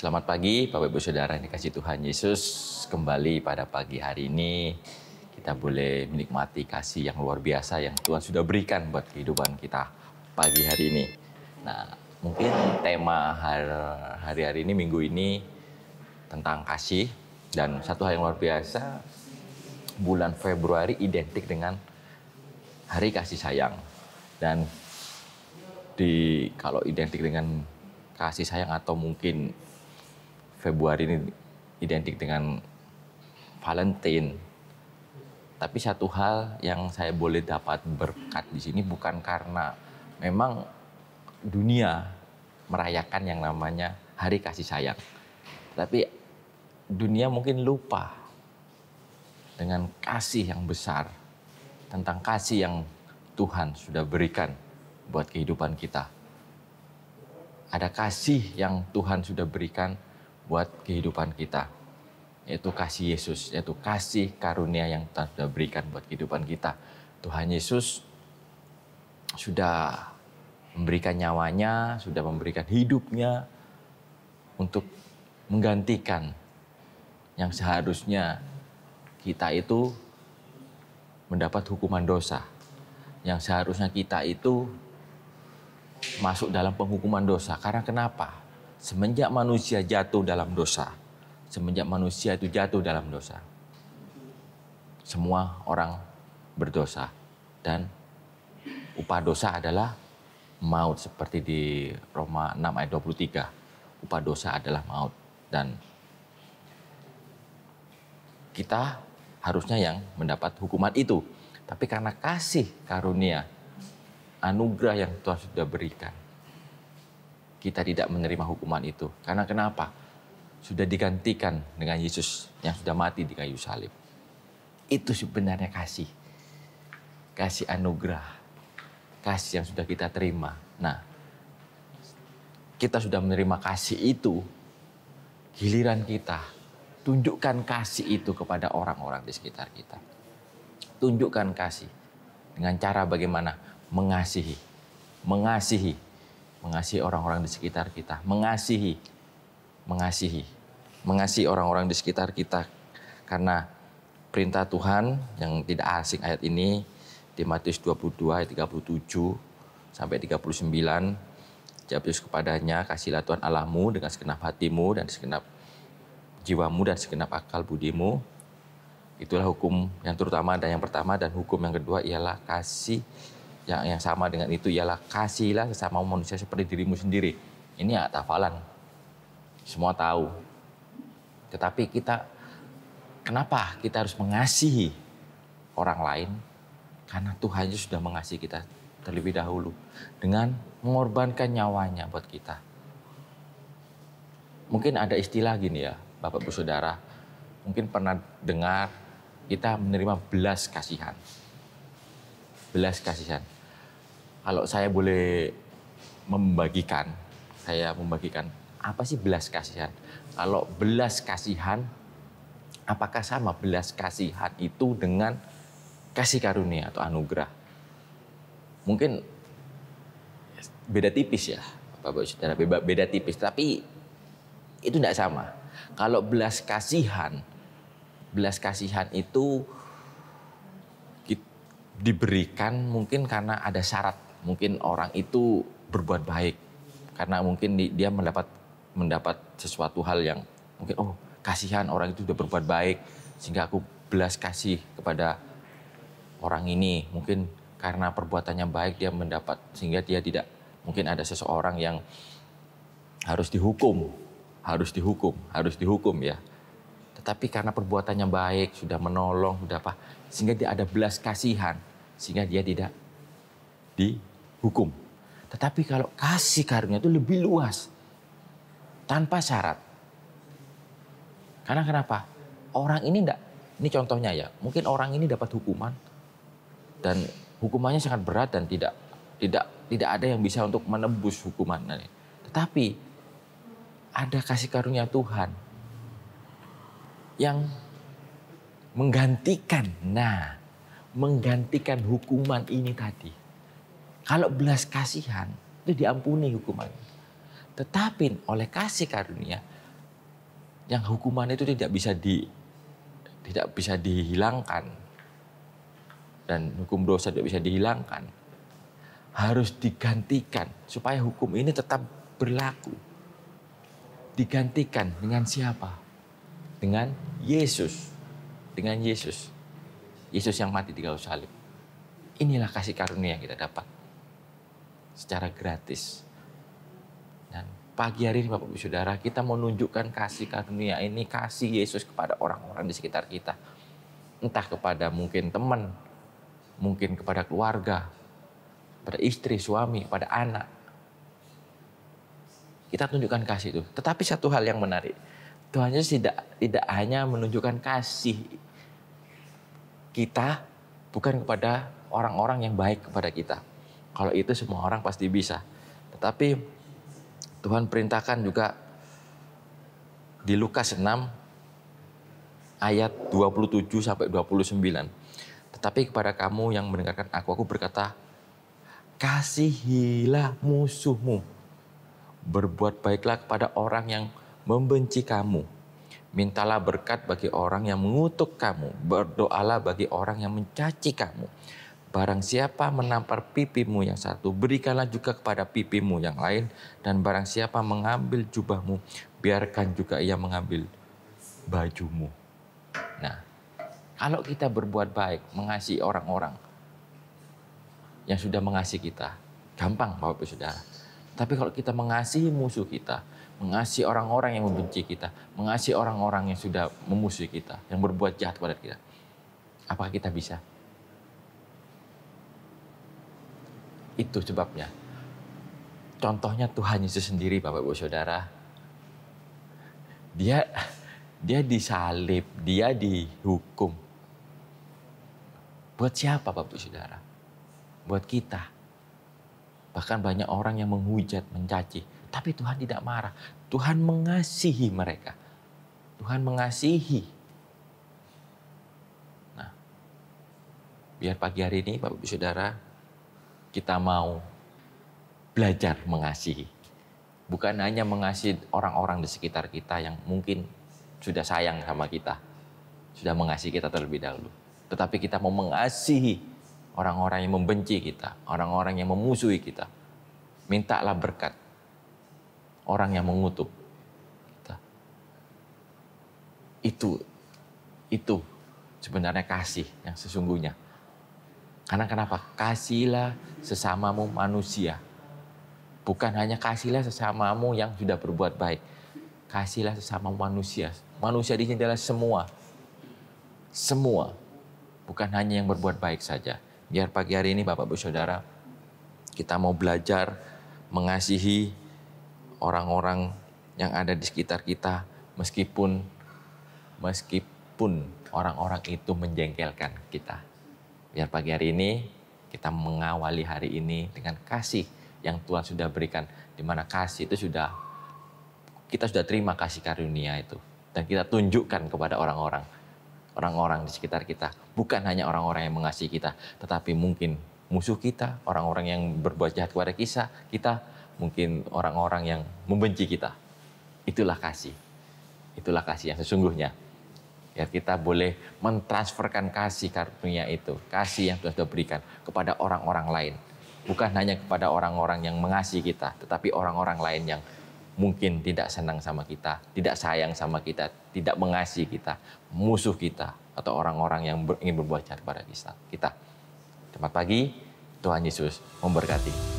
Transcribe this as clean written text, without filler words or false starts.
Selamat pagi Bapak Ibu Saudara yang dikasihi Tuhan Yesus. Kembali pada pagi hari ini kita boleh menikmati kasih yang luar biasa yang Tuhan sudah berikan buat kehidupan kita pagi hari ini. Nah, mungkin tema hari-hari ini, minggu ini tentang kasih. Dan satu hal yang luar biasa, bulan Februari identik dengan hari kasih sayang. Dan kalau identik dengan kasih sayang atau mungkin Februari ini identik dengan Valentine. Tapi satu hal yang saya boleh dapat berkat di sini bukan karena memang dunia merayakan yang namanya hari kasih sayang. Tapi dunia mungkin lupa dengan kasih yang besar, tentang kasih yang Tuhan sudah berikan buat kehidupan kita. Ada kasih yang Tuhan sudah berikan buat kehidupan kita, yaitu kasih Yesus, yaitu kasih karunia yang Tuhan sudah berikan buat kehidupan kita. Tuhan Yesus sudah memberikan nyawanya, sudah memberikan hidupnya untuk menggantikan yang seharusnya kita itu mendapat hukuman dosa, yang seharusnya kita itu masuk dalam penghukuman dosa. Karena kenapa? Semenjak manusia jatuh dalam dosa, semua orang berdosa. Dan upah dosa adalah maut, seperti di Roma 6 ayat 23. Upah dosa adalah maut. Dan kita harusnya yang mendapat hukuman itu. Tapi karena kasih karunia, anugerah yang Tuhan sudah berikan, kita tidak menerima hukuman itu. Karena kenapa? Sudah digantikan dengan Yesus yang sudah mati di kayu salib. Itu sebenarnya kasih. Kasih anugerah. Kasih yang sudah kita terima. Nah, kita sudah menerima kasih itu. Giliran kita tunjukkan kasih itu kepada orang-orang di sekitar kita. Tunjukkan kasih. Dengan cara bagaimana? Mengasihi orang-orang di sekitar kita, mengasihi orang-orang di sekitar kita. Karena perintah Tuhan yang tidak asing ayat ini di Matius 22 ayat 37 sampai 39, jawab Yesus kepadanya, kasihlah Tuhan Allahmu dengan segenap hatimu dan segenap jiwamu dan segenap akal budimu. Itulah hukum yang terutama dan yang pertama, dan hukum yang kedua ialah kasih. Yang sama dengan itu ialah kasihilah sesama manusia seperti dirimu sendiri. Ini ayat hafalan. Semua tahu. Tetapi kenapa kita harus mengasihi orang lain? Karena Tuhan Yesus sudah mengasihi kita terlebih dahulu. Dengan mengorbankan nyawanya buat kita. Mungkin ada istilah gini ya, Bapak Ibu Saudara. Mungkin pernah dengar kita menerima belas kasihan. Belas kasihan. Kalau saya boleh membagikan apa sih belas kasihan? Kalau belas kasihan, apakah sama belas kasihan itu dengan kasih karunia atau anugerah? Mungkin beda tipis ya, Bapak Saudara, beda tipis, tapi itu tidak sama. Kalau belas kasihan itu diberikan mungkin karena ada syarat. Mungkin orang itu berbuat baik karena mungkin dia mendapat sesuatu hal yang mungkin kasihan orang itu sudah berbuat baik sehingga aku belas kasih kepada orang ini. Mungkin karena perbuatannya baik dia mendapat, sehingga dia tidak, mungkin ada seseorang yang harus dihukum ya. Tetapi karena perbuatannya baik, sudah menolong, sehingga dia ada belas kasihan, sehingga dia tidak dihukum. Tetapi kalau kasih karunia itu lebih luas, tanpa syarat. Karena kenapa? Orang ini ini contohnya ya, mungkin orang ini dapat hukuman dan hukumannya sangat berat dan tidak ada yang bisa untuk menebus hukuman. Tetapi ada kasih karunia Tuhan yang menggantikan hukuman ini tadi. Kalau belas kasihan itu diampuni hukumannya. Tetapi oleh kasih karunia yang hukuman itu tidak bisa dihilangkan, dan hukum dosa tidak bisa dihilangkan, harus digantikan supaya hukum ini tetap berlaku. Digantikan dengan siapa? Dengan Yesus. Dengan Yesus. Yesus yang mati di kayu salib. Inilah kasih karunia yang kita dapat secara gratis. Dan pagi hari ini Bapak Ibu Saudara, kita mau menunjukkan kasih karunia ini, kasih Yesus kepada orang-orang di sekitar kita. Entah kepada mungkin teman, mungkin kepada keluarga, pada istri, suami, pada anak. Kita tunjukkan kasih itu. Tetapi satu hal yang menarik, Tuhan Yesus tidak hanya menunjukkan kasih kita bukan kepada orang-orang yang baik kepada kita. Kalau itu semua orang pasti bisa. Tetapi Tuhan perintahkan juga di Lukas 6 ayat 27 sampai 29. Tetapi kepada kamu yang mendengarkan aku berkata, kasihilah musuhmu. Berbuat baiklah kepada orang yang membenci kamu. Mintalah berkat bagi orang yang mengutuk kamu. Berdoalah bagi orang yang mencaci kamu. Barang siapa menampar pipimu yang satu, berikanlah juga kepada pipimu yang lain. Dan barang siapa mengambil jubahmu, biarkan juga ia mengambil bajumu. Nah, kalau kita berbuat baik, mengasihi orang-orang yang sudah mengasihi kita, gampang Bapak Ibu Saudara. Tapi kalau kita mengasihi musuh kita, mengasihi orang-orang yang membenci kita, mengasihi orang-orang yang sudah memusuhi kita, yang berbuat jahat kepada kita, apakah kita bisa? Itu sebabnya. Contohnya Tuhan Yesus sendiri Bapak Ibu Saudara. Dia disalib, dia dihukum. Buat siapa Bapak Ibu Saudara? Buat kita. Bahkan banyak orang yang menghujat, mencaci. Tapi Tuhan tidak marah. Tuhan mengasihi mereka. Tuhan mengasihi. Nah, biar pagi hari ini Bapak Ibu Saudara, kita mau belajar mengasihi. Bukan hanya mengasihi orang-orang di sekitar kita yang mungkin sudah sayang sama kita. Sudah mengasihi kita terlebih dahulu. Tetapi kita mau mengasihi orang-orang yang membenci kita, orang-orang yang memusuhi kita. Mintalah berkat orang yang mengutuk kita. Itu sebenarnya kasih yang sesungguhnya. Karena kenapa? Kasihilah sesamamu manusia. Bukan hanya kasihilah sesamamu yang sudah berbuat baik. Kasihilah sesamamu manusia. Manusia di sini adalah semua. Semua. Bukan hanya yang berbuat baik saja. Biar pagi hari ini Bapak Ibu Saudara, kita mau belajar mengasihi orang-orang yang ada di sekitar kita, meskipun orang-orang itu menjengkelkan kita. Biar pagi hari ini kita mengawali hari ini dengan kasih yang Tuhan sudah berikan, di mana kasih itu kita sudah terima kasih karunia itu, dan kita tunjukkan kepada orang-orang di sekitar kita. Bukan hanya orang-orang yang mengasihi kita, tetapi mungkin musuh kita, orang-orang yang berbuat jahat kepada kita, mungkin orang-orang yang membenci kita. Itulah kasih. Itulah kasih yang sesungguhnya. Ya, kita boleh mentransferkan kasih karunia itu, kasih yang Tuhan sudah berikan kepada orang-orang lain. Bukan hanya kepada orang-orang yang mengasihi kita, tetapi orang-orang lain yang mungkin tidak senang sama kita, tidak sayang sama kita, tidak mengasihi kita, musuh kita, atau orang-orang yang ingin berbuat jahat kepada kita. Selamat pagi, Tuhan Yesus memberkati.